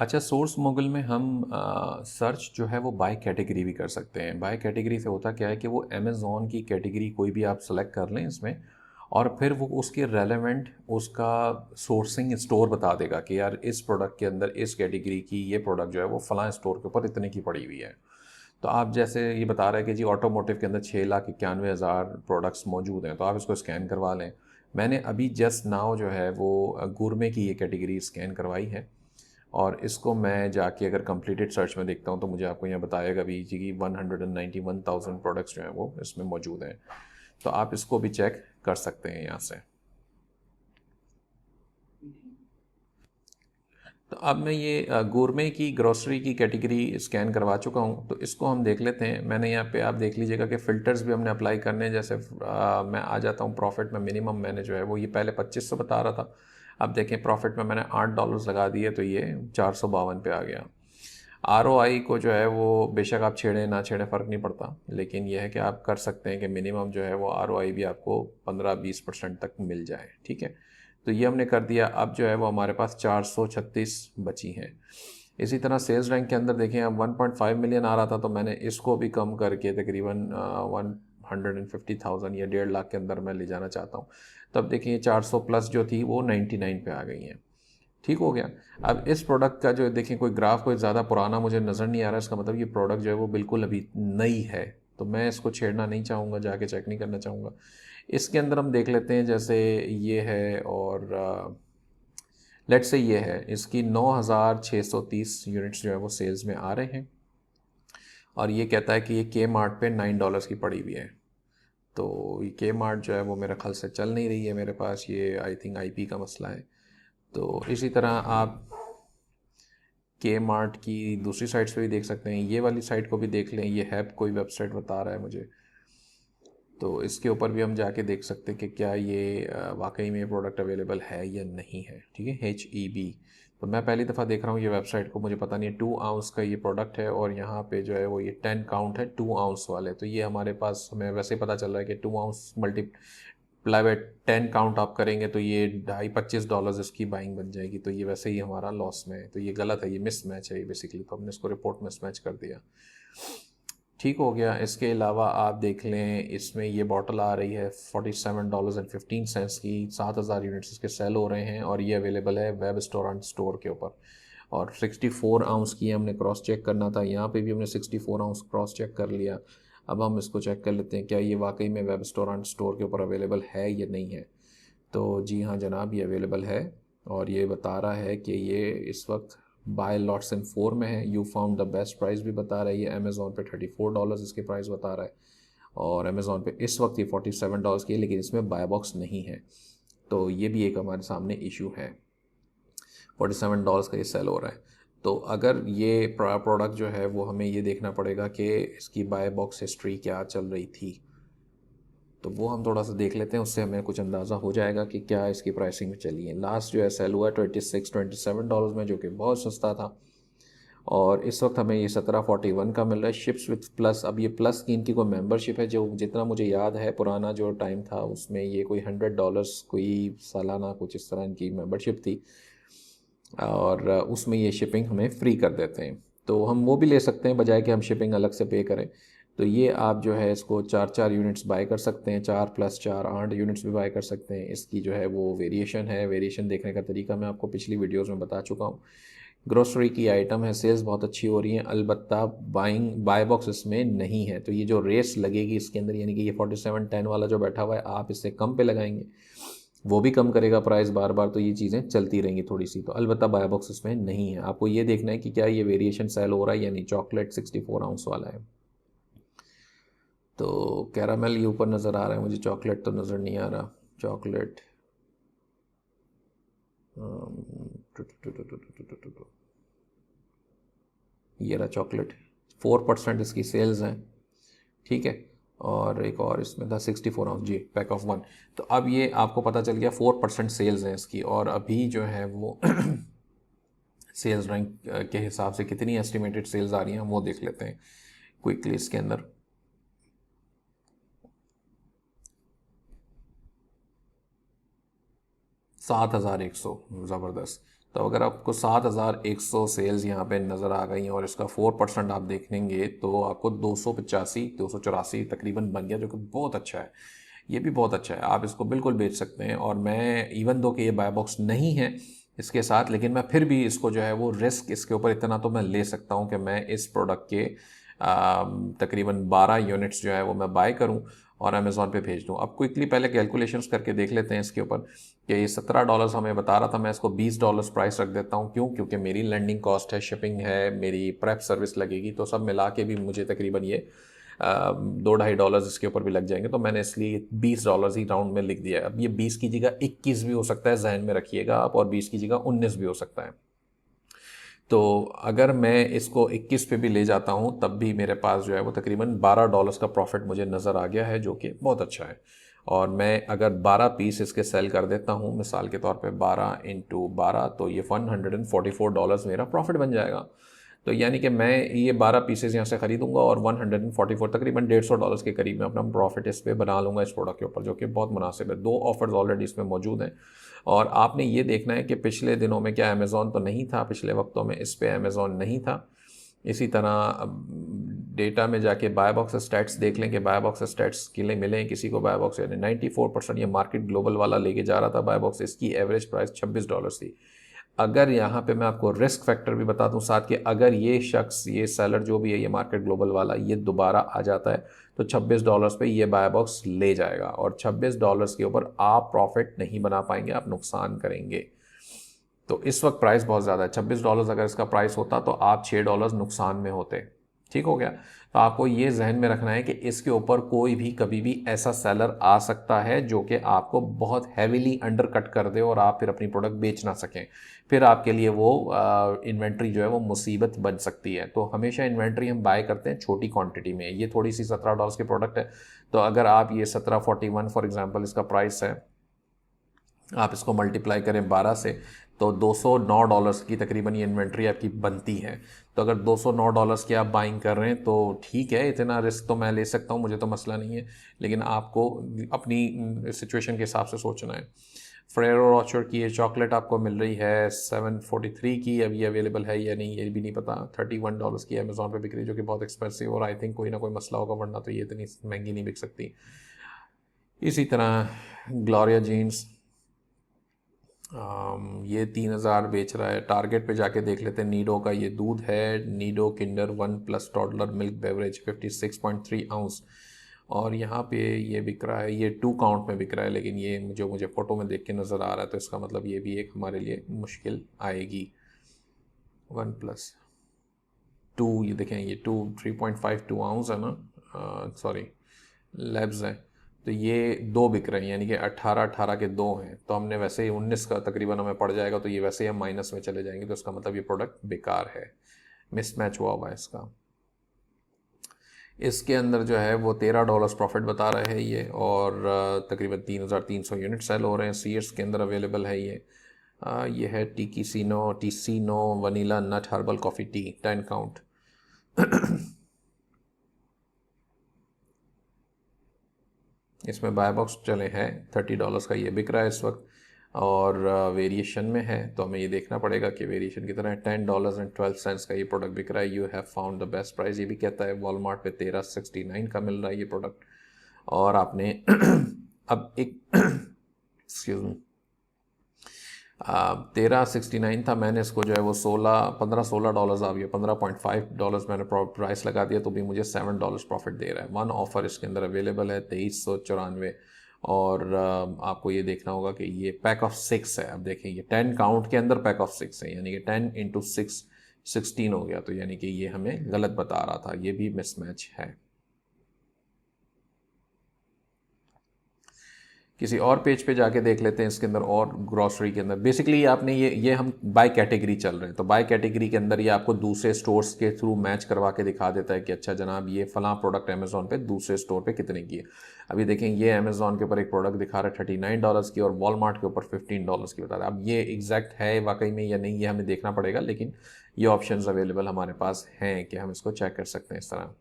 अच्छा, सोर्स मोगल में हम सर्च जो है वो बाय कैटेगरी भी कर सकते हैं। बाय कैटेगरी से होता क्या है कि वो अमेज़ॉन की कैटेगरी कोई भी आप सेलेक्ट कर लें इसमें, और फिर वो उसके रेलेवेंट उसका सोर्सिंग स्टोर बता देगा कि यार इस प्रोडक्ट के अंदर इस कैटेगरी की ये प्रोडक्ट जो है वो फलां स्टोर के ऊपर इतने की पड़ी हुई है। तो आप जैसे ये बता रहे हैं कि जी ऑटोमोटिव के अंदर 6,91,000 प्रोडक्ट्स मौजूद हैं, तो आप इसको स्कैन करवा लें। मैंने अभी जस्ट नाउ जो है वो गुरमे की ये कैटेगरी स्कैन करवाई है, और इसको मैं जाके अगर कंप्लीटेड सर्च में देखता हूँ तो मुझे आपको यहाँ बताएगा भी जी कि 191,000 प्रोडक्ट्स जो हैं वो इसमें मौजूद हैं। तो आप इसको भी चेक कर सकते हैं यहाँ से। तो अब मैं ये गोरमे की ग्रोसरी की कैटेगरी स्कैन करवा चुका हूँ, तो इसको हम देख लेते हैं। मैंने यहाँ पे आप देख लीजिएगा कि फ़िल्टर्स भी हमने अप्लाई करने हैं। जैसे मैं आ जाता हूँ प्रॉफिट में, मिनिमम मैंने जो है वो ये पहले 2500 बता रहा था, अब देखें प्रॉफिट में मैंने $8 लगा दिए तो ये 452 पे आ गया। ROI को जो है वो बेशक आप छेड़ें ना छेड़ें फ़र्क नहीं पड़ता, लेकिन यह है कि आप कर सकते हैं कि मिनिमम जो है वो ROI भी आपको 15-20% तक मिल जाए। ठीक है, तो ये हमने कर दिया। अब जो है वो हमारे पास 436 बची हैं। इसी तरह सेल्स रैंक के अंदर देखें, अब 1.5 मिलियन आ रहा था, तो मैंने इसको भी कम करके तकरीबन 150,000 या 1.5 लाख के अंदर मैं ले जाना चाहता हूँ। तब देखिए 400 प्लस जो थी वो 99 पे आ गई हैं। ठीक हो गया। अब इस प्रोडक्ट का जो देखें कोई ग्राफ कोई ज़्यादा पुराना मुझे नज़र नहीं आ रहा, इसका मतलब ये प्रोडक्ट जो है वो बिल्कुल अभी नई है, तो मैं इसको छेड़ना नहीं चाहूँगा, जाके चेक नहीं करना चाहूँगा। इसके अंदर हम देख लेते हैं, जैसे ये है और लेट्स से ये है, इसकी 9,630 यूनिट्स जो है वो सेल्स में आ रहे हैं, और ये कहता है कि ये के मार्ट पे $9 की पड़ी हुई है। तो ये के मार्ट जो है वो मेरे ख्याल से चल नहीं रही है मेरे पास, ये आई थिंक IP का मसला है। तो इसी तरह आप के मार्ट की दूसरी साइट्स पे भी देख सकते हैं, ये वाली साइट को भी देख लें, ये हैप कोई वेबसाइट बता रहा है मुझे, तो इसके ऊपर भी हम जाके देख सकते हैं कि क्या ये वाकई में प्रोडक्ट अवेलेबल है या नहीं है। ठीक है, HEB। तो मैं पहली दफ़ा देख रहा हूँ ये वेबसाइट को, मुझे पता नहीं है। 2 आउंस का ये प्रोडक्ट है, और यहाँ पे जो है वो ये 10 काउंट है 2 आउंस वाले, तो ये हमारे पास हमें वैसे ही पता चल रहा है कि 2 आउंस मल्टीप्लाई बाय 10 काउंट आप करेंगे तो ये $25 इसकी बाइंग बन जाएगी, तो ये वैसे ही हमारा लॉस में है, तो ये गलत है, ये मिस मैच है ये बेसिकली, तो हमने इसको रिपोर्ट मिस मैच कर दिया। ठीक हो गया। इसके अलावा आप देख लें, इसमें ये बॉटल आ रही है $47.15 की, 7,000 यूनिट्स इसके सेल हो रहे हैं, और ये अवेलेबल है वेब रेस्टोरेंट स्टोर के ऊपर। और 64 आउंस की हमने क्रॉस चेक करना था, यहाँ पे भी हमने 64 आउंस क्रॉस चेक कर लिया। अब हम इसको चेक कर लेते हैं क्या ये वाकई में वेब रेस्टोरेंट स्टोर के ऊपर अवेलेबल है या नहीं है। तो जी हाँ जनाब, ये अवेलेबल है, और ये बता रहा है कि ये इस वक्त बाय लॉट्स इन 4 में है। You found the best price भी बता रहा है, ये अमेज़ॉन पे $34 इसके प्राइस बता रहा है, और अमेज़ॉन पे इस वक्त ये $47 की है, लेकिन इसमें बाय बॉक्स नहीं है। तो ये भी एक हमारे सामने इशू है, $47 का ये सेल हो रहा है। तो अगर ये प्रोडक्ट जो है वो हमें ये देखना पड़ेगा कि इसकी बाय बॉक्स हिस्ट्री क्या चल रही थी, तो वो हम थोड़ा सा देख लेते हैं, उससे हमें कुछ अंदाज़ा हो जाएगा कि क्या इसकी प्राइसिंग में चली है। लास्ट जो है सेल हुआ है $27 में, जो कि बहुत सस्ता था, और इस वक्त हमें ये 1741 का मिल रहा है शिप्स विथ प्लस। अब ये प्लस की इनकी कोई मेंबरशिप है, जो जितना मुझे याद है पुराना जो टाइम था उसमें ये कोई $100 कोई सालाना कुछ इस तरह इनकी मेंबरशिप थी, और उसमें ये शिपिंग हमें फ्री कर देते हैं, तो हम वो भी ले सकते हैं बजाय कि हम शिपिंग अलग से पे करें। तो ये आप जो है इसको 4-4 यूनिट्स बाय कर सकते हैं, 4+4 8 यूनिट्स भी बाय कर सकते हैं। इसकी जो है वो वेरिएशन है, वेरिएशन देखने का तरीका मैं आपको पिछली वीडियोस में बता चुका हूँ। ग्रोसरी की आइटम है, सेल्स बहुत अच्छी हो रही हैं, अलबत्ता बाय बॉक्स इसमें नहीं है, तो ये जो रेस लगेगी इसके अंदर, यानी कि ये 4710 वाला जो बैठा हुआ है, आप इससे कम पे लगाएंगे वो भी कम करेगा प्राइस बार बार, तो ये चीज़ें चलती रहेंगी थोड़ी सी। तो अलबत्ता बाय बॉक्स इसमें नहीं है। आपको ये देखना है कि क्या ये वेरिएशन सेल हो रहा है या नहीं। चॉकलेट 64 आउंस वाला है, तो कैरामेल ये ऊपर नज़र आ रहा है मुझे, चॉकलेट तो नज़र नहीं आ रहा। चॉकलेट ये रहा चॉकलेट, 4% इसकी सेल्स हैं। ठीक है, और एक और इसमें था 64 आउंस जी, पैक ऑफ 1। तो अब ये आपको पता चल गया 4% सेल्स हैं इसकी, और अभी जो है वो सेल्स रैंक के हिसाब से कितनी एस्टिमेटेड सेल्स आ रही हैं वो देख लेते हैं क्विकली। इसके अंदर 7,100, ज़बरदस्त। तो अगर आपको 7,100 सेल्स यहाँ पे नज़र आ गई हैं और इसका 4% आप देखेंगे तो आपको 285 तकरीबन बन गया, जो कि बहुत अच्छा है। ये भी बहुत अच्छा है, आप इसको बिल्कुल बेच सकते हैं। और मैं इवन दो कि ये बाय बॉक्स नहीं है इसके साथ, लेकिन मैं फिर भी इसको जो है वो रिस्क इसके ऊपर इतना तो मैं ले सकता हूँ कि मैं इस प्रोडक्ट के तकरीबन 12 यूनिट्स जो है वो मैं बाय करूँ और अमेज़ॉन पे भेज दूँ। अब क्विकली पहले कैलकुलेशंस करके देख लेते हैं इसके ऊपर कि ये $17 हमें बता रहा था, मैं इसको $20 प्राइस रख देता हूँ। क्यों? क्योंकि मेरी लैंडिंग कॉस्ट है, शिपिंग है, मेरी प्रेप सर्विस लगेगी, तो सब मिला के भी मुझे तकरीबन ये $2-2.5 इसके ऊपर भी लग जाएंगे। तो मैंने इसलिए $20 ही राउंड में लिख दिया है। अब ये 20 की जगह 21 भी हो सकता है, जहन में रखिएगा आप, और 20 की जगह 19 भी हो सकता है। तो अगर मैं इसको 21 पे भी ले जाता हूँ तब भी मेरे पास जो है वो तकरीबन $12 का प्रॉफिट मुझे नज़र आ गया है, जो कि बहुत अच्छा है। और मैं अगर 12 पीस इसके सेल कर देता हूँ, मिसाल के तौर पे 12 इंटू 12, तो ये $144 मेरा प्रॉफिट बन जाएगा। तो यानी कि मैं ये 12 पीसेज यहाँ से ख़रीदूंगा और 144 तकरीबन $150 के करीब में अपना प्रॉफिट इस पर बना लूँगा, इस प्रोडक्ट के ऊपर, जो कि बहुत मुनासिब है। 2 ऑफर्स ऑलरेडी इसमें मौजूद हैं। और आपने ये देखना है कि पिछले दिनों में क्या अमेज़ॉन तो नहीं था, पिछले वक्तों में इस पे अमेज़ॉन नहीं था। इसी तरह डेटा में जाके बाय बॉक्स स्टैट्स देख लें कि बाय बॉक्स स्टैट्स के लिए मिले किसी को बाय बॉक्स, यानी 94% ये मार्केट ग्लोबल वाला लेके जा रहा था बाय बॉक्स, इसकी एवरेज प्राइस $26 थी। अगर यहाँ पे मैं आपको रिस्क फैक्टर भी बता दूं साथ के, अगर ये शख्स, ये सेलर जो भी है, ये मार्केट ग्लोबल वाला, ये दोबारा आ जाता है तो $26 पे ये बाय बॉक्स ले जाएगा, और $26 के ऊपर आप प्रॉफिट नहीं बना पाएंगे, आप नुकसान करेंगे। तो इस वक्त प्राइस बहुत ज़्यादा है। $26 अगर इसका प्राइस होता तो आप $6 नुकसान में होते। ठीक हो गया? तो आपको ये जहन में रखना है कि इसके ऊपर कोई भी कभी भी ऐसा सेलर आ सकता है जो कि आपको बहुत हैवीली अंडर कट कर दे और आप फिर अपनी प्रोडक्ट बेच ना सकें। फिर आपके लिए वो इन्वेंट्री जो है वो मुसीबत बन सकती है। तो हमेशा इन्वेंट्री हम बाय करते हैं छोटी क्वांटिटी में। ये थोड़ी सी $17 की प्रोडक्ट है, तो अगर आप ये 1741 फॉर एग्जांपल इसका प्राइस है, आप इसको मल्टीप्लाई करें 12 से, तो $209 की तकरीबन ये इन्वेंट्री आपकी बनती है। तो अगर $209 की आप बाइंग कर रहे हैं तो ठीक है, इतना रिस्क तो मैं ले सकता हूँ, मुझे तो मसला नहीं है, लेकिन आपको अपनी सिचुएशन के हिसाब से सोचना है। फ्रेरो रोचर की ये चॉकलेट आपको मिल रही है 743 की, अब ये अवेलेबल है या नहीं ये भी नहीं पता। $31 की अमेज़ॉन पे बिक रही है, जो कि बहुत एक्सपेंसिव, और आई थिंक कोई ना कोई मसला होगा, वरना तो ये इतनी महंगी नहीं बिक सकती। इसी तरह ग्लोरिया जीन्स, ये 3,000 बेच रहा है। टारगेट पे जाके देख लेते हैं। नीडो का ये दूध है, Nido Kinder 1+ toddler milk beverage 56.3 ounce, और यहाँ पे ये बिक रहा है, ये 2 काउंट में बिक रहा है, लेकिन ये जो मुझे फ़ोटो में देख के नज़र आ रहा है, तो इसका मतलब ये भी एक हमारे लिए मुश्किल आएगी। 1+2, ये देखें, ये 3.52 आउंस है ना, सॉरी लैब्स हैं, तो ये 2 बिक रहे हैं, यानी कि 18 के 2 हैं। तो हमने वैसे ही 19 का तकरीबन हमें पड़ जाएगा, तो ये वैसे ही हम माइनस में चले जाएंगे, तो इसका मतलब ये प्रोडक्ट बेकार है, मिसमैच हुआ हुआ है इसका। इसके अंदर जो है वो $13 प्रॉफिट बता रहा है ये, और तकरीबन 3,300 यूनिट सेल हो रहे हैं। सीयर्स के अंदर अवेलेबल है ये है टीसीनो वनीला नट हर्बल कॉफ़ी टी 10 काउंट। इसमें बाय बॉक्स चले हैं, $30 का ये बिक रहा है इस वक्त, और वेरिएशन में है, तो हमें ये देखना पड़ेगा कि वेरिएशन कितना है। $10.12 का ये प्रोडक्ट बिक रहा है। You have found the best price, ये भी कहता है। वॉलमार्ट पे 1369 का मिल रहा है ये प्रोडक्ट। और आपने अब एक एक्सक्यूज मी, 1369 था, मैंने इसको जो है वो $16 आ गया, $15.5 मैंने प्राइस लगा दिया, तो भी मुझे $7 प्रॉफिट दे रहा है। 1 ऑफ़र इसके अंदर अवेलेबल है 2394, और आपको ये देखना होगा कि ये पैक ऑफ 6 है। अब देखें, ये 10 काउंट के अंदर पैक ऑफ 6 है, यानी कि 10 इंटू 6 16 हो गया, तो यानी कि ये हमें गलत बता रहा था, ये भी मिसमैच है। किसी और पेज पे जाके देख लेते हैं इसके अंदर, और ग्रॉसरी के अंदर बेसिकली आपने ये हम बाय कैटेगरी चल रहे हैं, तो बाय कैटेगरी के अंदर ये आपको दूसरे स्टोर्स के थ्रू मैच करवा के दिखा देता है कि अच्छा जनाब, ये फलां प्रोडक्ट अमेज़ॉन पे दूसरे स्टोर पे कितने की है। अभी देखें, ये अमेज़ॉन के ऊपर एक प्रोडक्ट दिखा रहा है $39 की, और वॉलमार्ट के ऊपर $15 की बता रहा है। अब ये एग्जैक्ट है वाकई में या नहीं, ये हमें देखना पड़ेगा, लेकिन ये ऑप्शन अवेलेबल हमारे पास हैं कि हम इसको चेक कर सकते हैं इस तरह।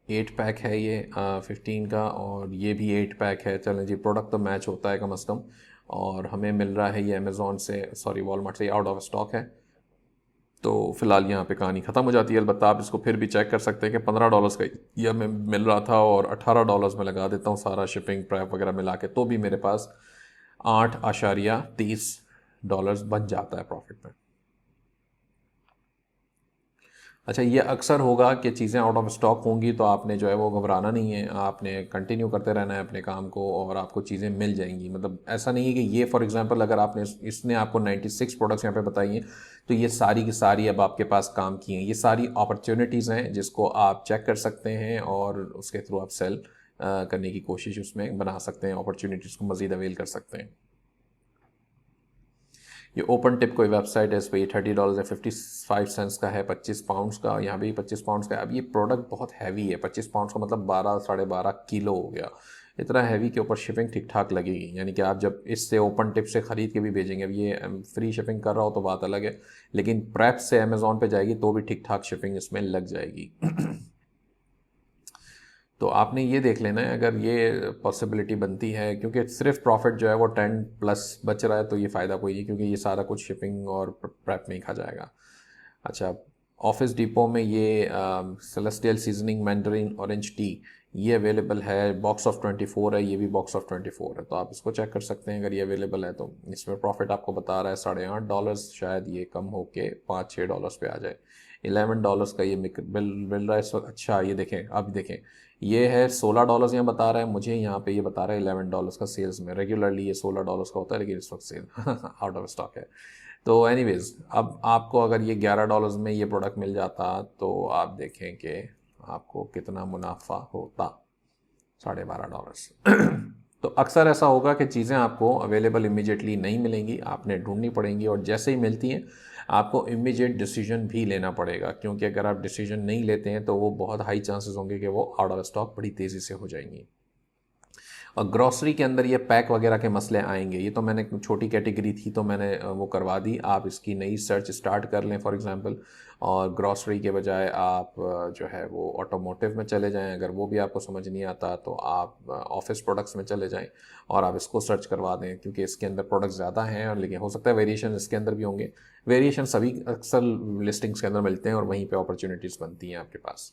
8 पैक है ये 15 का, और ये भी 8 पैक है। चलें जी, प्रोडक्ट तो मैच होता है कम अज़ कम, और हमें मिल रहा है ये अमेज़ॉन से, सॉरी वॉलमार्ट से आउट ऑफ स्टॉक है। तो फ़िलहाल यहाँ पे कहानी ख़त्म हो जाती है। अलबत्ता आप इसको फिर भी चेक कर सकते हैं कि $15 का ये हमें मिल रहा था और $18 में लगा देता हूँ सारा शिपिंग प्रैप वगैरह मिला के, तो भी मेरे पास $8.30 बन जाता है प्रॉफिट में। अच्छा, ये अक्सर होगा कि चीज़ें आउट ऑफ स्टॉक होंगी तो आपने जो है वो घबराना नहीं है, आपने कंटिन्यू करते रहना है अपने काम को और आपको चीज़ें मिल जाएंगी। मतलब ऐसा नहीं है कि ये फॉर एग्जांपल अगर आपने इसने आपको 96 प्रोडक्ट्स यहाँ पे बताई हैं तो ये सारी की सारी अब आपके पास काम की हैं। ये सारी अपॉर्चुनिटीज़ हैं जिसको आप चेक कर सकते हैं और उसके थ्रू आप सेल करने की कोशिश उसमें बना सकते हैं, अपॉर्चुनिटीज़ को मज़ीद अवेल कर सकते हैं। ये ओपन टिप कोई वेबसाइट है, इस पर ये $30 है, 55 का है, 25 पाउंड्स का, यहाँ भी 25 पाउंड्स का है। अब ये प्रोडक्ट बहुत हैवी है, 25 पाउंड्स का मतलब 12 साढ़े 12 किलो हो गया। इतना हैवी के ऊपर शिपिंग ठीक ठाक लगेगी, यानी कि आप जब इससे ओपन टिप से ख़रीद के भी भेजेंगे, अब ये फ्री शिपिंग कर रहा हो तो बात अलग है, लेकिन प्रेप से अमेज़ॉन पे जाएगी तो भी ठीक ठाक शिपिंग इसमें लग जाएगी। तो आपने ये देख लेना है अगर ये पॉसिबिलिटी बनती है, क्योंकि सिर्फ प्रॉफिट जो है वो 10 प्लस बच रहा है तो ये फ़ायदा कोई नहीं, क्योंकि ये सारा कुछ शिपिंग और प्रेप में ही खा जाएगा। अच्छा, ऑफिस डिपो में ये celestial seasoning Mandarin orange T ये अवेलेबल है, बॉक्स ऑफ 24 है, ये भी बॉक्स ऑफ 24 है, तो आप इसको चेक कर सकते हैं अगर ये अवेलेबल है तो। इसमें प्रॉफिट आपको बता रहा है $8.5, शायद ये कम होके $5-6 पे आ जाए। $11 का ये बिल मिल रहा है इस वक्त। अच्छा ये देखें, अब देखें, ये है $16 यहाँ बता रहा है मुझे, यहाँ पे ये बता रहा है $11 का सेल्स में। रेगुलरली ये $16 का होता है, लेकिन इस वक्त सेल आउट ऑफ स्टॉक है। तो एनीवेज, अब आपको अगर ये $11 में ये प्रोडक्ट मिल जाता तो आप देखें कि आपको कितना मुनाफा होता, $12.5। तो अक्सर ऐसा होगा कि चीज़ें आपको अवेलेबल इमीडिएटली नहीं मिलेंगी, आपने ढूंढनी पड़ेंगी, और जैसे ही मिलती हैं आपको इमीडिएट डिसीजन भी लेना पड़ेगा, क्योंकि अगर आप डिसीजन नहीं लेते हैं तो वो बहुत हाई चांसेस होंगे कि वो आउट ऑफ स्टॉक बड़ी तेज़ी से हो जाएंगी। और ग्रॉसरी के अंदर ये पैक वगैरह के मसले आएंगे, ये तो मैंने छोटी कैटेगरी थी तो मैंने वो करवा दी। आप इसकी नई सर्च स्टार्ट कर लें फॉर एग्जांपल, और ग्रॉसरी के बजाय आप जो है वो ऑटोमोटिव में चले जाएं। अगर वो भी आपको समझ नहीं आता तो आप ऑफिस प्रोडक्ट्स में चले जाएं और आप इसको सर्च करवा दें, क्योंकि इसके अंदर प्रोडक्ट्स ज़्यादा हैं, और लेकिन हो सकता है वेरिएशन इसके अंदर भी होंगे। वेरिएशन सभी अक्सर लिस्टिंग्स के अंदर मिलते हैं और वहीं पर अपॉर्चुनिटीज़ बनती हैं आपके पास।